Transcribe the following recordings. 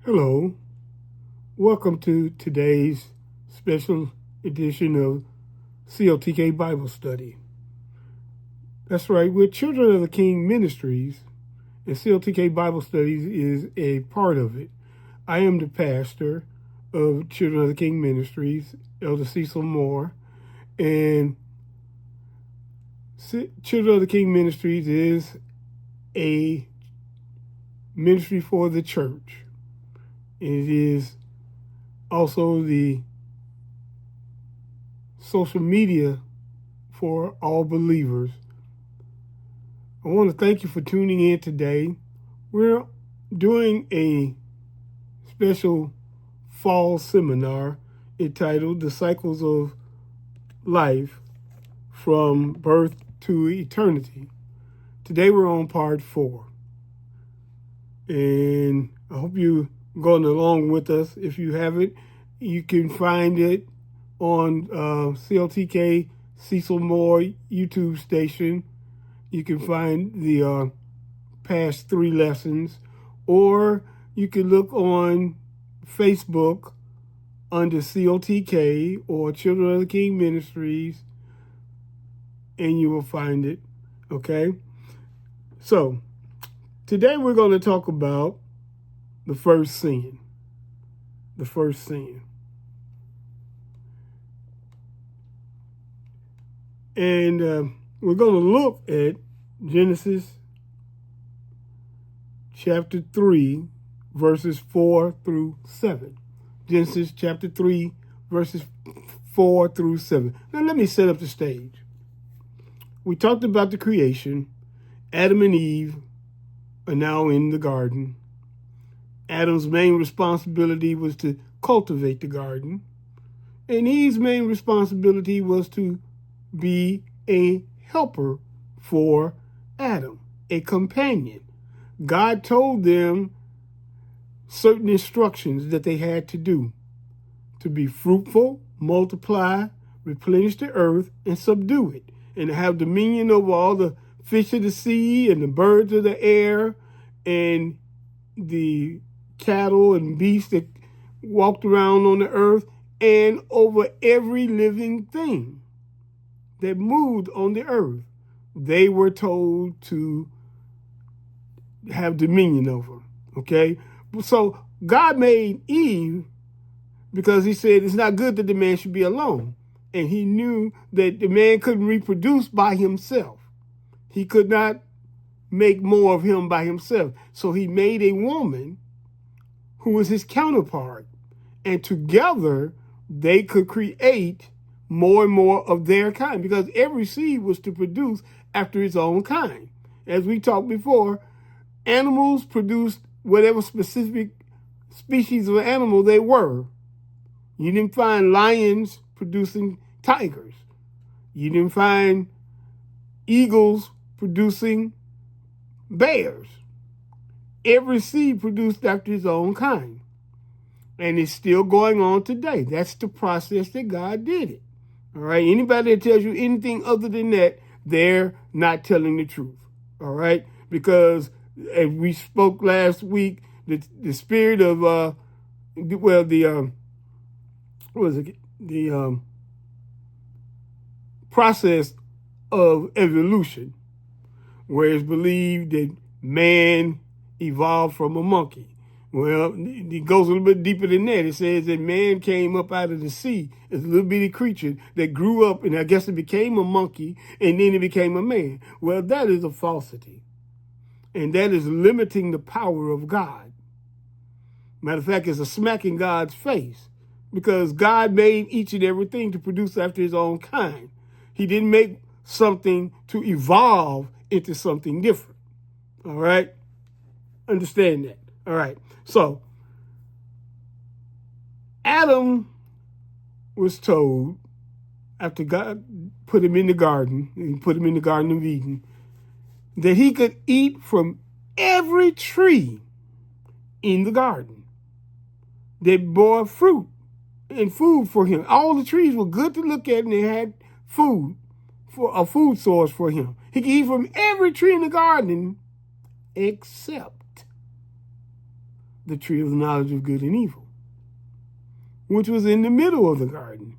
Hello, welcome to today's special edition of COTK Bible Study. That's right, we're Children of the King Ministries, and COTK Bible Studies is a part of it. I am the pastor of Children of the King Ministries, Elder Cecil Moore, and Children of the King Ministries is a ministry for the church. It is also the social media for all believers. I want to thank you for tuning in today. We're doing a special fall seminar entitled The Cycles of Life from Birth to Eternity. Today we're on part 4. And I hope you're going along with us. If you haven't, you can find it on COTK Cecil Moore YouTube station. You can find the past 3 lessons, or you can look on Facebook under COTK or Children of the King Ministries, and you will find it. Okay? So, today we're going to talk about the first sin. The first sin. And we're going to look at Genesis chapter 3, verses 4 through 7. Genesis chapter 3, verses 4 through 7. Now let me set up the stage. We talked about the creation. Adam and Eve are now in the garden. Adam's main responsibility was to cultivate the garden. And Eve's main responsibility was to be a helper for Adam, a companion. God told them certain instructions that they had to do: to be fruitful, multiply, replenish the earth, and subdue it, and to have dominion over all the fish of the sea and the birds of the air and the cattle and beasts that walked around on the earth, and over every living thing that moved on the earth. They were told to have dominion over. Okay? So God made Eve because he said it's not good that the man should be alone. And he knew that the man couldn't reproduce by himself. He could not make more of him by himself. So he made a woman who was his counterpart. And together they could create more and more of their kind, because every seed was to produce after its own kind. As we talked before, animals produced whatever specific species of animal they were. You didn't find lions producing tigers. You didn't find eagles producing bears. Every seed produced after its own kind. And it's still going on today. That's the process that God did it. All right? Anybody that tells you anything other than that, they're not telling the truth. All right? Because as we spoke last week, the spirit of the process of evolution, where it's believed that man evolved from a monkey. Well, it goes a little bit deeper than that. It says that man came up out of the sea as a little bitty creature that grew up, and I guess it became a monkey, and then it became a man. Well, that is a falsity. And that is limiting the power of God. Matter of fact, it's a smack in God's face, because God made each and everything to produce after his own kind. He didn't make something to evolve into something different. All right? Understand that. All right. So, Adam was told, after God put him in the garden, he put him in the Garden of Eden, that he could eat from every tree in the garden that bore fruit and food for him. All the trees were good to look at, and they had food, for a food source for him. He could eat from every tree in the garden except the tree of the knowledge of good and evil, which was in the middle of the garden,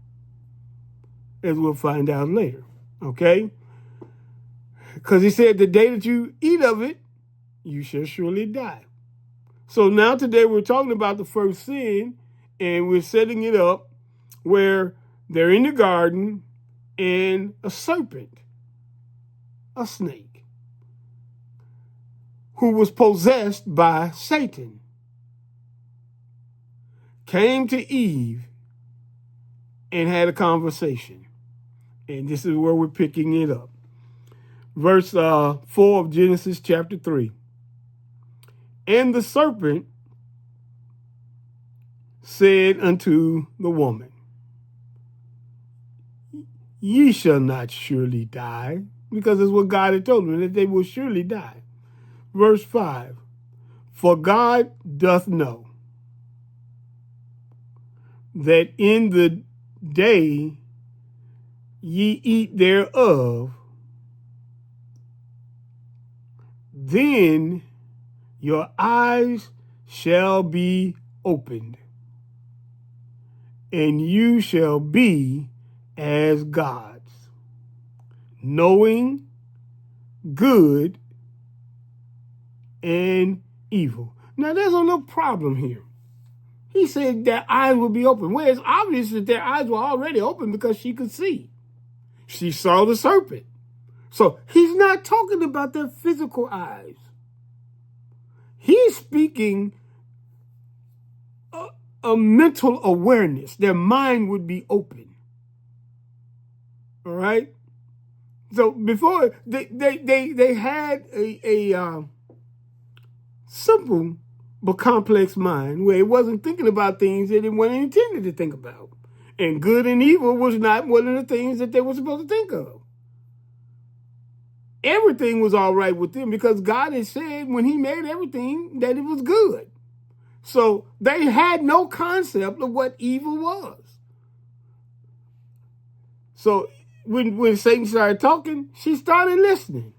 as we'll find out later. Okay? Because he said, the day that you eat of it, you shall surely die. So now today we're talking about the first sin, and we're setting it up where they're in the garden and a serpent, a snake, who was possessed by Satan, came to Eve and had a conversation. And this is where we're picking it up. Verse 4 of Genesis chapter 3. And the serpent said unto the woman, ye shall not surely die, because it's what God had told them, that they will surely die. Verse 5, for God doth know that in the day ye eat thereof, then your eyes shall be opened, and you shall be as gods, knowing good and evil. Now, there's a little problem here. He said their eyes will be open. Well, it's obvious that their eyes were already open because she could see. She saw the serpent. So he's not talking about their physical eyes. He's speaking a mental awareness. Their mind would be open. All right? So before, they had a simple but complex mind where it wasn't thinking about things that it wasn't intended to think about. And good and evil was not one of the things that they were supposed to think of. Everything was all right with them because God had said when he made everything that it was good. So they had no concept of what evil was. So when Satan started talking, she started listening.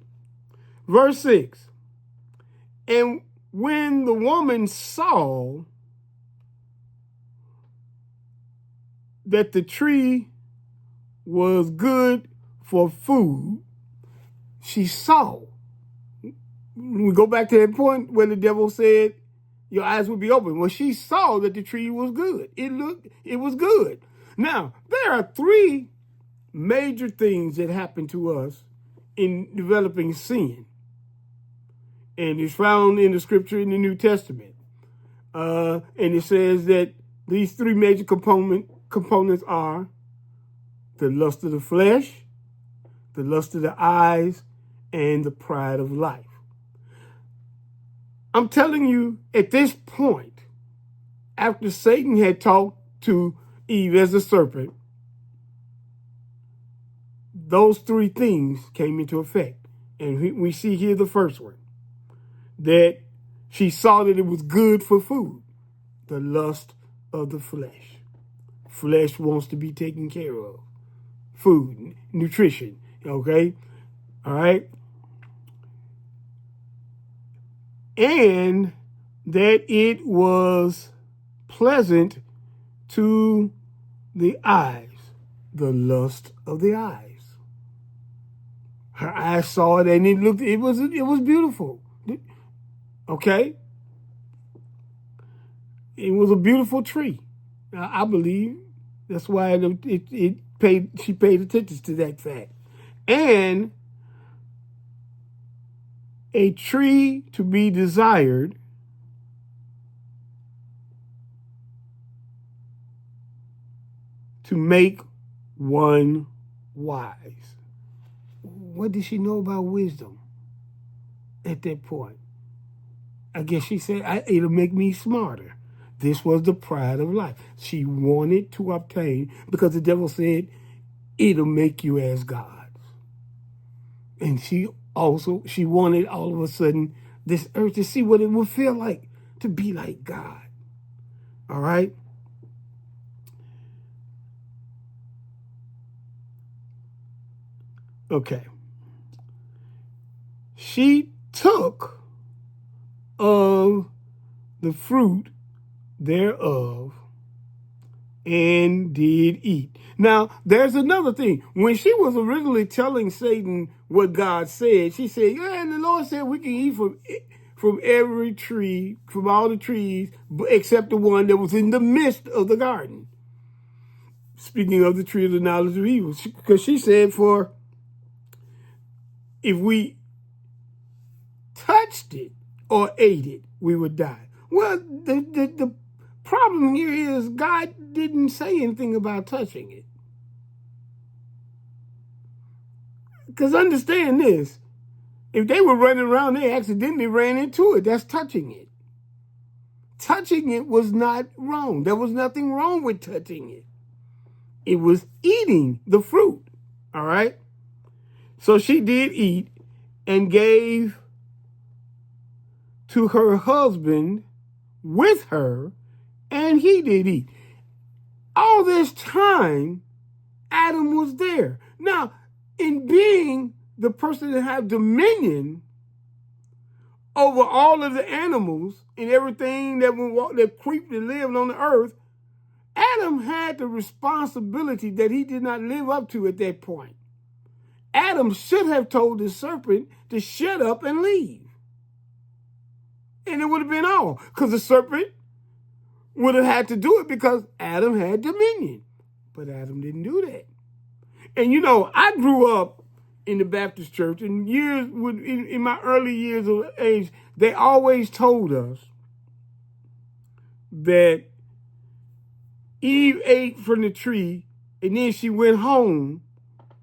Verse 6, and when the woman saw that the tree was good for food, she saw. We go back to that point where the devil said, your eyes will be open. Well, she saw that the tree was good. It was good. Now, there are three major things that happen to us in developing sin. And it's found in the scripture in the New Testament. And it says that these three major components are the lust of the flesh, the lust of the eyes, and the pride of life. I'm telling you, at this point, after Satan had talked to Eve as a serpent, those three things came into effect. And we see here the first one, that she saw that it was good for food, the lust of the flesh. Flesh wants to be taken care of. Food, nutrition, okay? All right? And that it was pleasant to the eyes, the lust of the eyes. Her eyes saw it and it was beautiful. Okay? It was a beautiful tree. I believe that's why she paid attention to that fact. And a tree to be desired to make one wise. What did she know about wisdom at that point? I guess she said, it'll make me smarter. This was the pride of life. She wanted to obtain, because the devil said, it'll make you as gods. And she wanted all of a sudden this earth to see what it would feel like to be like God. All right? Okay. She took of the fruit thereof and did eat. Now, there's another thing. When she was originally telling Satan what God said, she said, yeah, and the Lord said we can eat from every tree, from all the trees, except the one that was in the midst of the garden. Speaking of the tree of the knowledge of evil. Because she said, for if we touched it or ate it, we would die. Well, the problem here is God didn't say anything about touching it. Because understand this, if they were running around, they accidentally ran into it. That's touching it. Touching it was not wrong. There was nothing wrong with touching it. It was eating the fruit. All right? So she did eat and gave to her husband with her, and he did eat. All this time, Adam was there. Now, in being the person that had dominion over all of the animals and everything that would walk, that creeped and lived on the earth, Adam had the responsibility that he did not live up to at that point. Adam should have told the serpent to shut up and leave. And it would have been all. Because the serpent would have had to do it because Adam had dominion. But Adam didn't do that. And you know, I grew up in the Baptist church, and in my early years of age, they always told us that Eve ate from the tree, and then she went home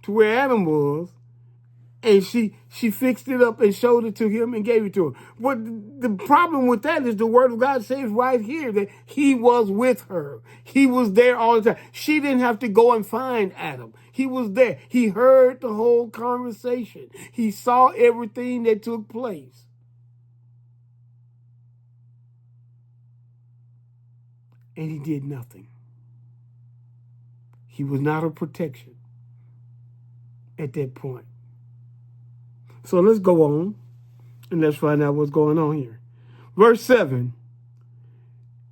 to where Adam was, and she fixed it up and showed it to him and gave it to him. But the problem with that is the word of God says right here that he was with her. He was there all the time. She didn't have to go and find Adam. He was there. He heard the whole conversation. He saw everything that took place. And he did nothing. He was not a protection at that point. So let's go on and let's find out what's going on here. Verse 7.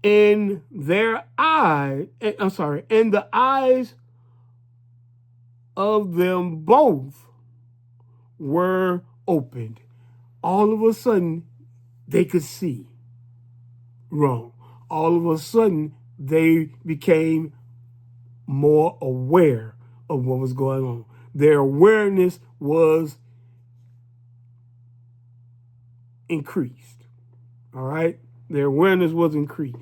And the eyes of them both were opened. All of a sudden, they could see wrong. All of a sudden, they became more aware of what was going on. Their awareness was increased. All right? Their awareness was increased.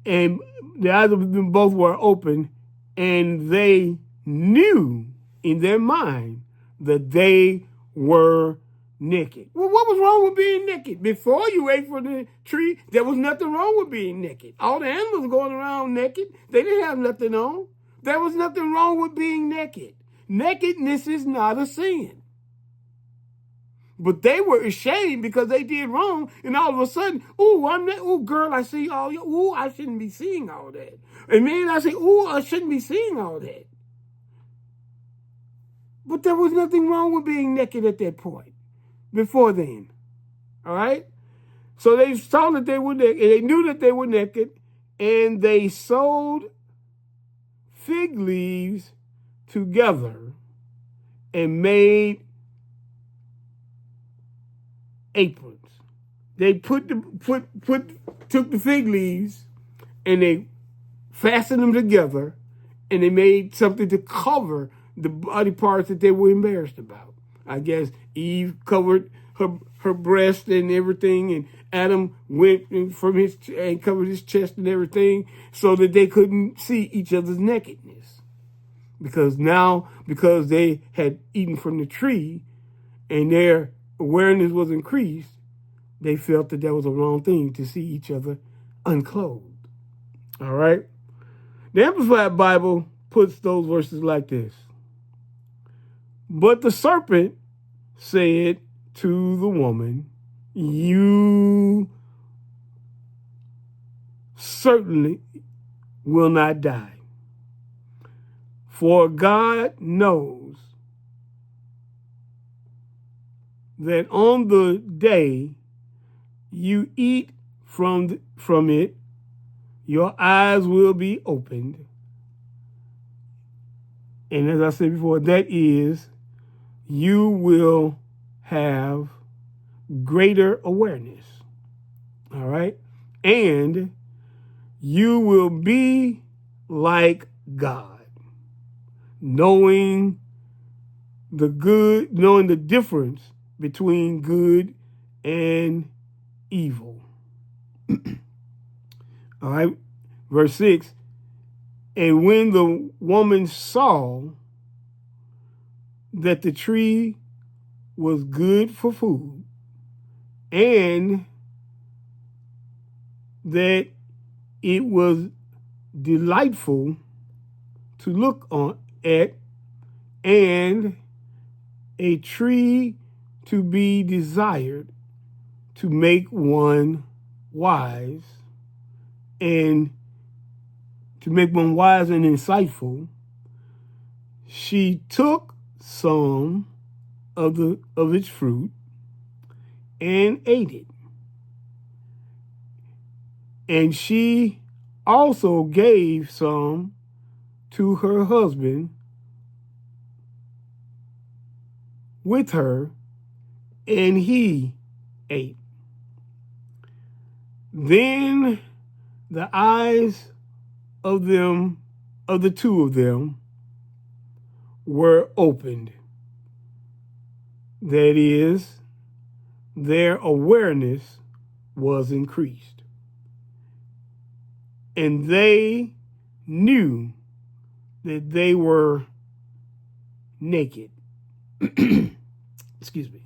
And the eyes of them both were open, and they knew in their mind that they were naked. Well, what was wrong with being naked? Before you ate from the tree, there was nothing wrong with being naked. All the animals were going around naked. They didn't have nothing on. There was nothing wrong with being naked. Nakedness is not a sin. But they were ashamed because they did wrong, and all of a sudden, girl, I see all you. I shouldn't be seeing all that. And man, I say, I shouldn't be seeing all that. But there was nothing wrong with being naked at that point, before then. All right? So they saw that they were naked, and they knew that they were naked, and they sewed fig leaves together and made aprons. They took the fig leaves and they fastened them together, and they made something to cover the body parts that they were embarrassed about. I guess Eve covered her breast and everything, and Adam went from and covered his chest and everything so that they couldn't see each other's nakedness. Because they had eaten from the tree and their awareness was increased, they felt that that was a wrong thing to see each other unclothed. All right? The Amplified Bible puts those verses like this. But the serpent said to the woman, you certainly will not die, for God knows that on the day you eat from it, your eyes will be opened. And as I said before, that is, you will have greater awareness. All right? And you will be like God, knowing the difference between good and evil. All right? Verse 6, and when the woman saw that the tree was good for food, and that it was delightful to look at, and a tree to be desired to make one wise, and insightful, she took some of its fruit and ate it. And she also gave some to her husband with her, and he ate. Then the eyes of the two of them were opened. That is, their awareness was increased. And they knew that they were naked. Excuse me.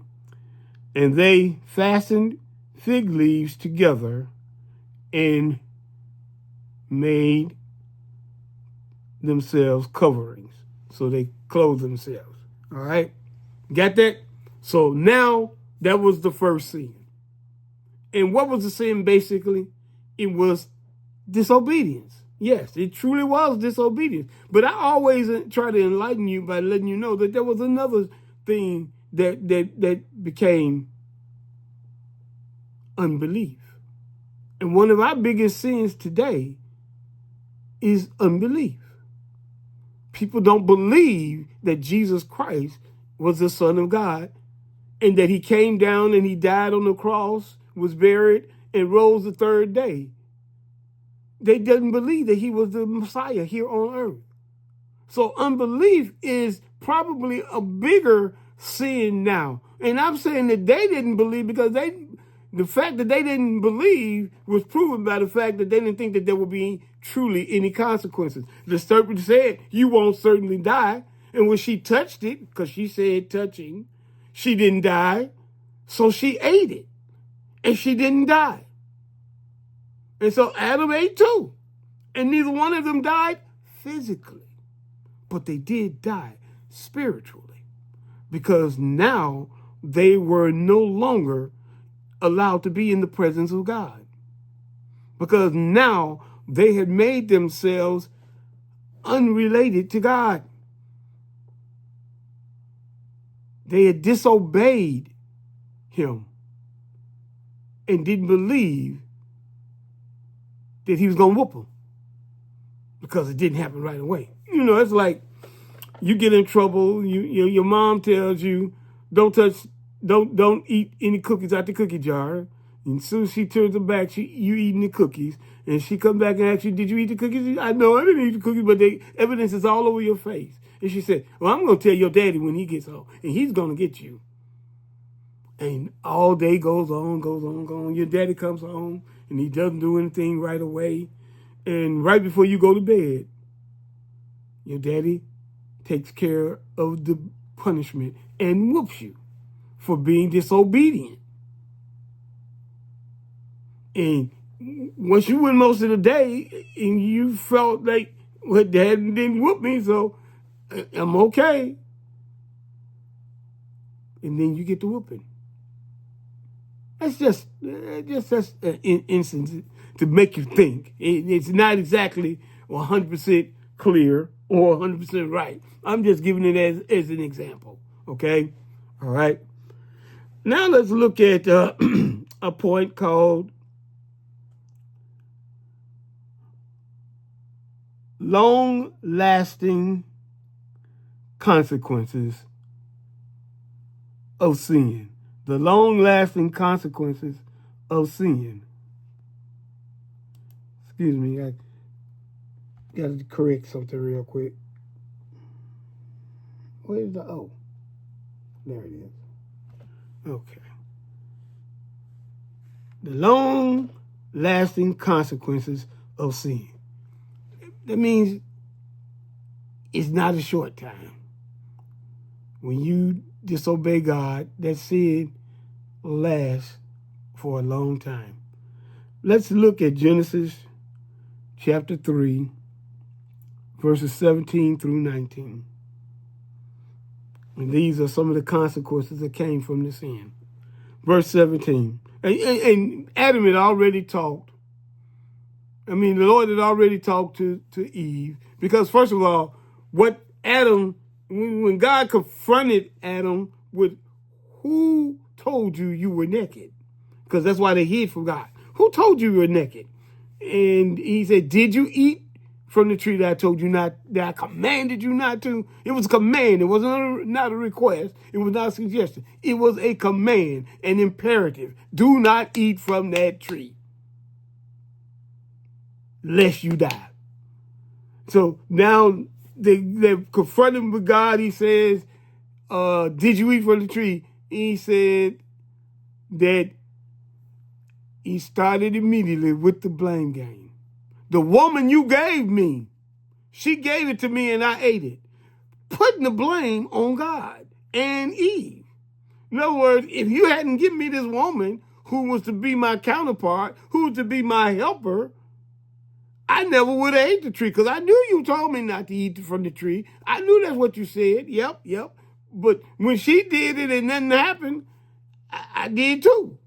And they fastened fig leaves together and made themselves coverings. So they clothed themselves. All right? Got that? So now that was the first sin. And what was the sin basically? It was disobedience. Yes, it truly was disobedience. But I always try to enlighten you by letting you know that there was another thing that became unbelief. And one of our biggest sins today is unbelief. People don't believe that Jesus Christ was the Son of God, and that he came down and he died on the cross, was buried, and rose the third day. They didn't believe that he was the Messiah here on earth. So unbelief is probably a bigger sin now. And I'm saying that they didn't believe because the fact that they didn't believe was proven by the fact that they didn't think that there would be truly any consequences. The serpent said, you won't certainly die. And when she touched it, because she said touching, she didn't die. So she ate it. And she didn't die. And so Adam ate too. And neither one of them died physically. But they did die spiritually. Because now they were no longer allowed to be in the presence of God. Because now they had made themselves unrelated to God. They had disobeyed him and didn't believe that he was going to whoop them because it didn't happen right away. You know, it's like you get in trouble. Your mom tells you don't eat any cookies out the cookie jar. And as soon as she turns her back, you eating the cookies. And she comes back and asks you, did you eat the cookies? I know I didn't eat the cookies, but the evidence is all over your face. And she said, well, I'm going to tell your daddy when he gets home, and he's going to get you. And all day goes on. Your daddy comes home, and he doesn't do anything right away. And right before you go to bed, your daddy takes care of the punishment and whoops you for being disobedient. And once you went most of the day and you felt like, well, dad didn't whoop me, so I'm okay. And then you get the whooping. That's just an instance to make you think. It's not exactly 100% clear or 100% right. I'm just giving it as an example, okay? All right? Now let's look at a point called long-lasting consequences of sin. The long-lasting consequences of sin. Excuse me, I got to correct something real quick. Where's the O? There it is. Okay. The long-lasting consequences of sin. That means it's not a short time. When you disobey God, that sin lasts for a long time. Let's look at Genesis chapter 3, verses 17 through 19. And these are some of the consequences that came from the sin. Verse 17. And Adam had already talked. The Lord had already talked to Eve. Because first of all, what Adam, when God confronted Adam with, who told you you were naked? Because that's why they hid from God. Who told you were naked? And he said, did you eat from the tree that I told you not, that I commanded you not to? It was a command. It wasn't not a request. It was not a suggestion. It was a command, an imperative. Do not eat from that tree, lest you die. So now they're confronting with God. He says, did you eat from the tree? He said that he started immediately with the blame game. The woman you gave me, she gave it to me and I ate it. Putting the blame on God and Eve. In other words, if you hadn't given me this woman who was to be my counterpart, who was to be my helper, I never would have ate the tree because I knew you told me not to eat from the tree. I knew that's what you said. Yep. But when she did it and nothing happened, I did too.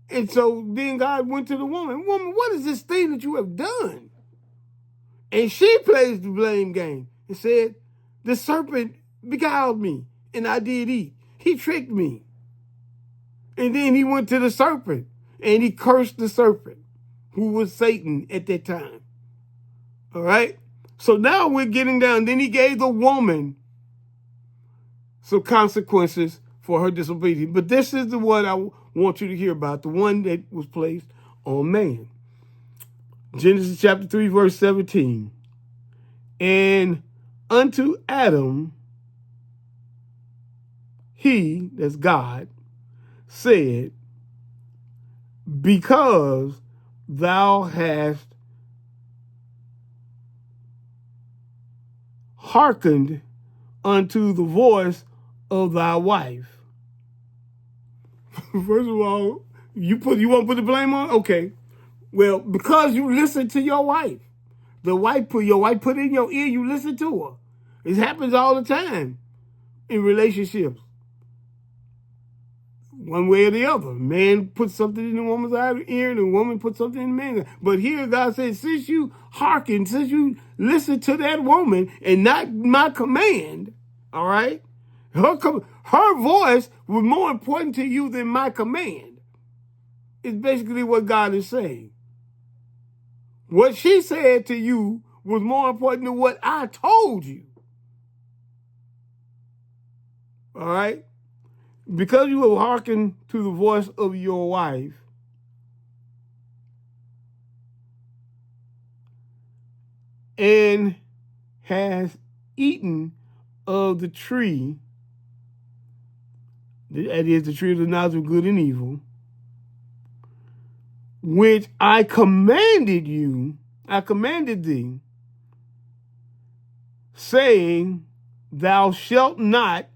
And so then God went to the woman. Woman, what is this thing that you have done? And she plays the blame game and said, the serpent beguiled me and I did eat. He tricked me. And then he went to the serpent and he cursed the serpent, who was Satan at that time. All right? So now we're getting down. Then he gave the woman some consequences for her disobedience. But this is the one I want you to hear about, the one that was placed on man. Genesis chapter 3, verse 17. And unto Adam, he, that's God, said, because thou hast hearkened unto the voice of thy wife. First of all, you want to put the blame on? Okay. Well, because you listen to your wife. Your wife put it in your ear, you listen to her. It happens all the time in relationships. One way or the other. Man puts something in the woman's ear and the woman puts something in the man's ear. But here God says, since you hearken, since you listen to that woman and not my command, all right? Her voice was more important to you than my command. It's basically what God is saying. What she said to you was more important than what I told you. All right? Because you have hearkened to the voice of your wife, and has eaten of the tree, that is the tree of the knowledge of good and evil, which I commanded thee, saying, thou shalt not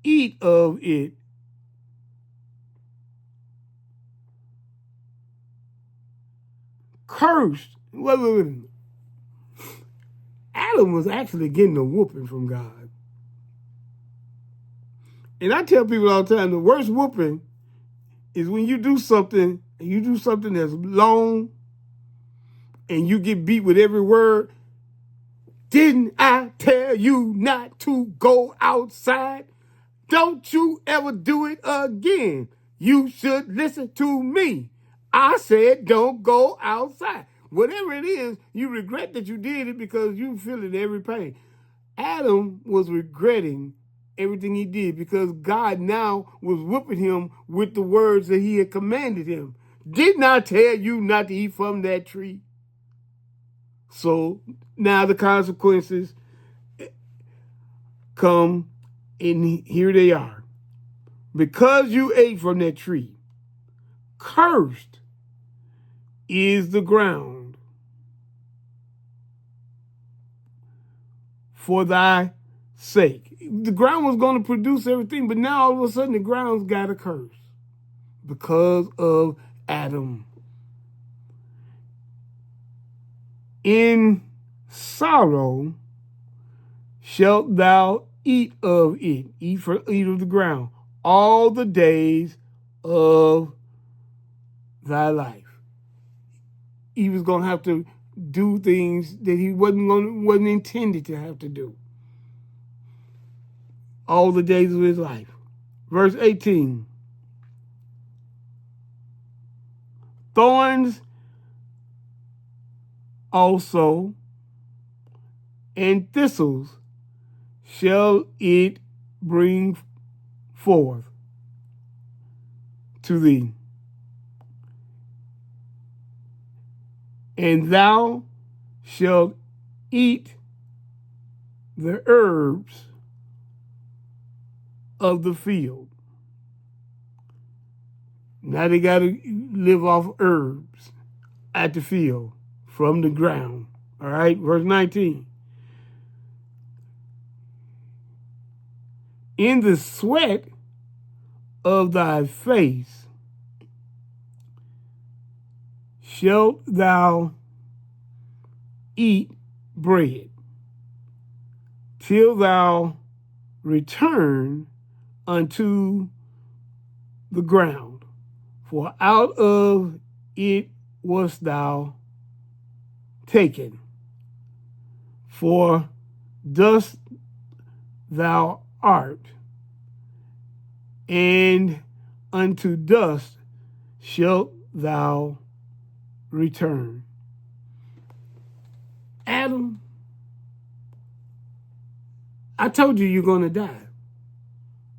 eat of it. Cursed. Wait. Adam was actually getting a whooping from God. And I tell people all the time, the worst whooping is when you do something that's long and you get beat with every word. Didn't I tell you not to go outside? Don't you ever do it again. You should listen to me. I said don't go outside. Whatever it is, you regret that you did it because you feeling every pain. Adam was regretting everything he did because God now was whooping him with the words that he had commanded him. Did not tell you not to eat from that tree. So now the consequences come, and here they are. Because you ate from that tree, cursed is the ground for thy sake. The ground was going to produce everything, but now all of a sudden the ground's got a curse because of Adam. In sorrow shalt thou eat of it, eat of the ground, all the days of thy life. He was going to have to do things that he wasn't intended to have to do. All the days of his life. Verse 18. Thorns also and thistles shall it bring forth to thee. And thou shalt eat the herbs of the field. Now they got to live off herbs at the field from the ground. All right, verse 19. In the sweat of thy face shalt thou eat bread till thou return unto the ground, for out of it wast thou taken. For dust thou art, and unto dust shalt thou return. Adam, I told you you're going to die.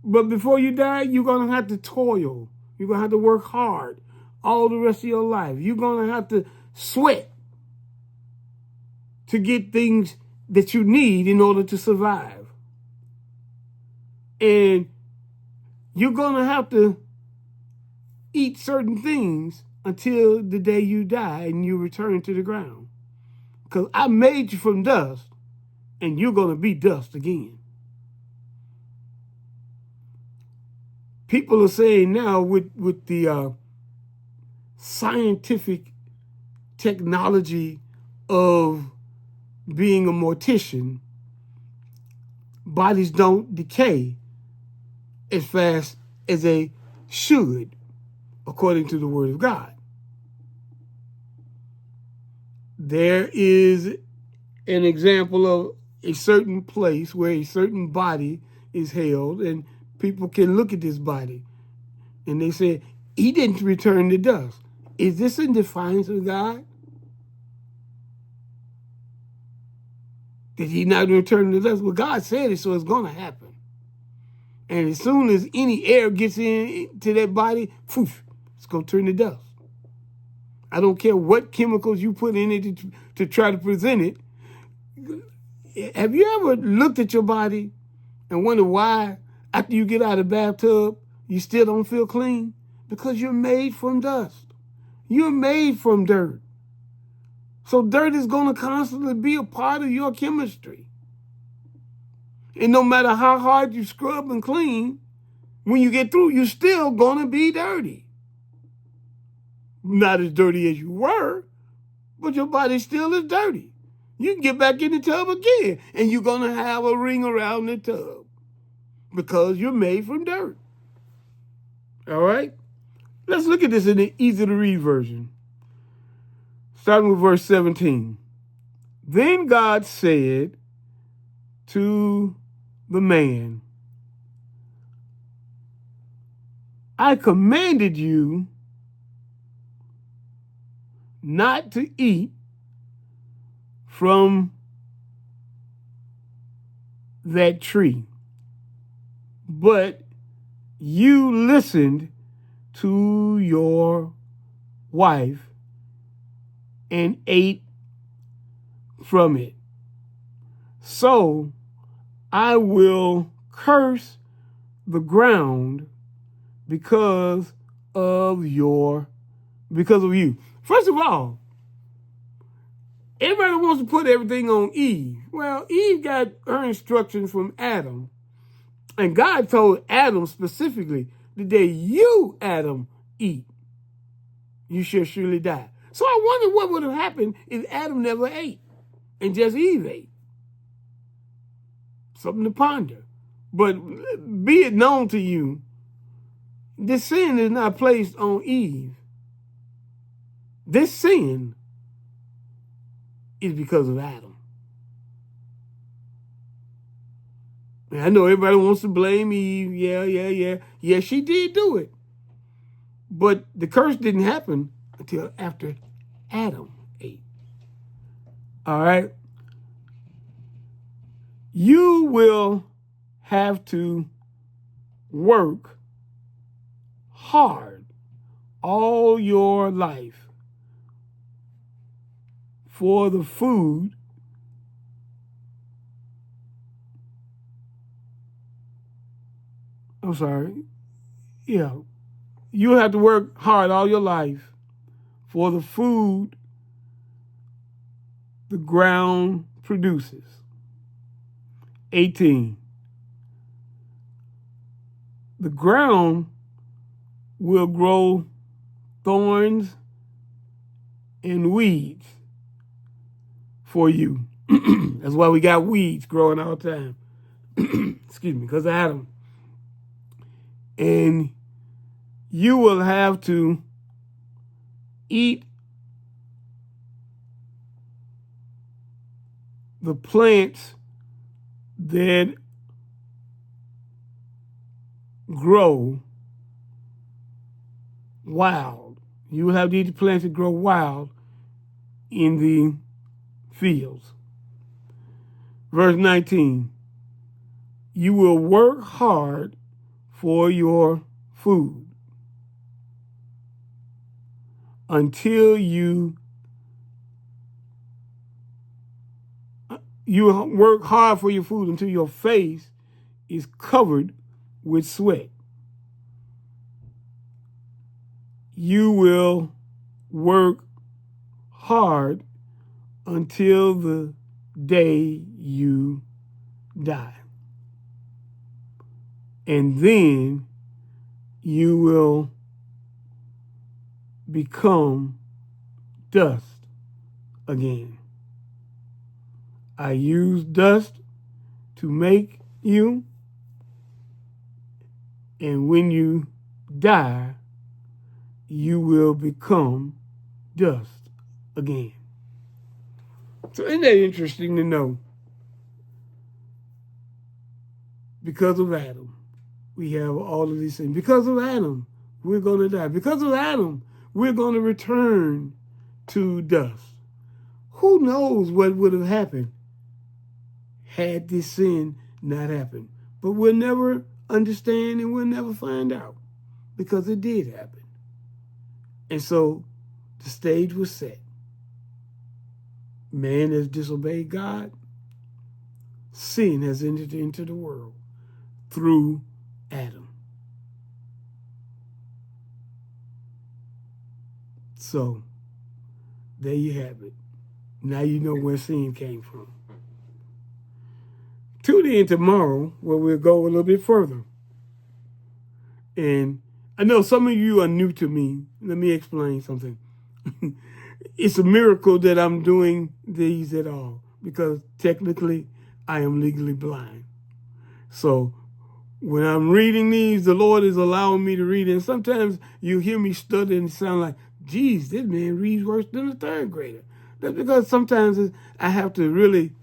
But before you die, you're going to have to toil. You're going to have to work hard all the rest of your life. You're going to have to sweat to get things that you need in order to survive. And you're going to have to eat certain things until the day you die and you return to the ground. Because I made you from dust, and you're going to be dust again. People are saying now with the scientific technology of being a mortician, bodies don't decay as fast as they should, according to the Word of God. There is an example of a certain place where a certain body is held, and people can look at this body and they say, he didn't return to dust. Is this in defiance of God? Did he not return to dust? Well, God said it, so it's going to happen. And as soon as any air gets into that body, poof, it's going to turn to dust. I don't care what chemicals you put in it to try to present it. Have you ever looked at your body and wondered why, after you get out of the bathtub, you still don't feel clean? Because you're made from dust. You're made from dirt. So dirt is going to constantly be a part of your chemistry. And no matter how hard you scrub and clean, when you get through, you're still going to be dirty. Not as dirty as you were, but your body still is dirty. You can get back in the tub again, and you're going to have a ring around the tub because you're made from dirt. All right? Let's look at this in the easy-to-read version. Starting with verse 17. Then God said to the man, I commanded you not to eat from that tree, but you listened to your wife and ate from it. So I will curse the ground because of you. First of all, everybody wants to put everything on Eve. Well, Eve got her instructions from Adam. And God told Adam specifically, the day you, Adam, eat, you shall surely die. So I wonder what would have happened if Adam never ate and just Eve ate. Something to ponder. But be it known to you, this sin is not placed on Eve. This sin is because of Adam. And I know everybody wants to blame Eve. Yeah. Yeah, she did do it. But the curse didn't happen until after Adam ate. All right? You will have to work hard all your life for the food you'll have to work hard all your life for the food the ground produces. 18. The ground will grow thorns and weeds for you. That's why we got weeds growing all the time. Excuse me, because of Adam. And you will have to eat the plants that grow wild. You will have to eat the plants that grow wild in the fields. Verse 19, you will work hard for your food until you work hard for your food until your face is covered with sweat. You will work hard until the day you die. And then you will become dust again. I use dust to make you, and when you die, you will become dust again. So isn't that interesting to know? Because of Adam, we have all of these things. Because of Adam, we're going to die. Because of Adam, we're going to return to dust. Who knows what would have happened had this sin not happened? But we'll never understand and we'll never find out because it did happen. And so the stage was set. Man has disobeyed God. Sin has entered into the world through Adam. So there you have it. Now you know where sin came from. Tune in tomorrow where we'll go a little bit further. And I know some of you are new to me. Let me explain something. It's a miracle that I'm doing these at all because technically I am legally blind. So when I'm reading these, the Lord is allowing me to read. And sometimes you hear me stutter and sound like, geez, this man reads worse than a third grader. That's because sometimes I have to really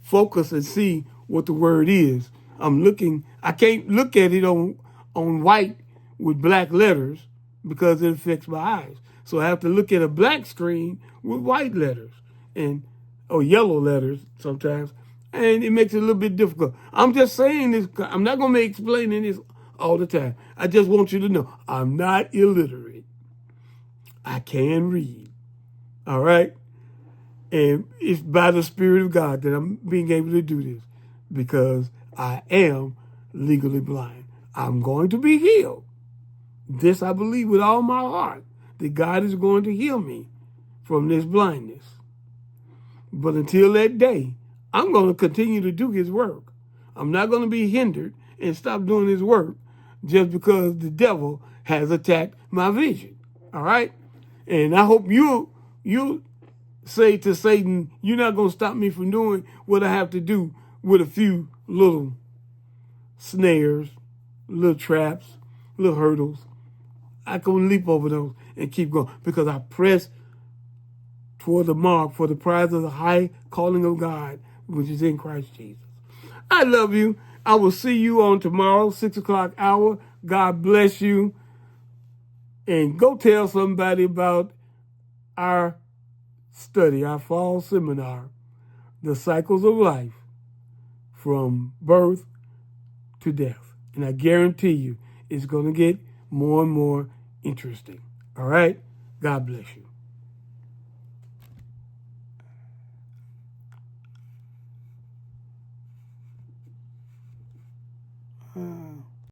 focus and see what the word is. I can't look at it on white with black letters because it affects my eyes. So I have to look at a black screen with white letters and or yellow letters sometimes, and it makes it a little bit difficult. I'm just saying this. I'm not going to be explaining this all the time. I just want you to know I'm not illiterate. I can read. All right? And it's by the Spirit of God that I'm being able to do this because I am legally blind. I'm going to be healed. This I believe with all my heart, that God is going to heal me from this blindness. But until that day, I'm going to continue to do his work. I'm not going to be hindered and stop doing his work just because the devil has attacked my vision. All right? And I hope you say to Satan, you're not going to stop me from doing what I have to do with a few little snares, little traps, little hurdles. I can leap over those and keep going because I press toward the mark for the prize of the high calling of God, which is in Christ Jesus. I love you. I will see you on tomorrow, 6 o'clock hour. God bless you. And go tell somebody about our study, our fall seminar, The Cycles of Life from Birth to Death. And I guarantee you, it's going to get more and more interesting. All right? God bless you.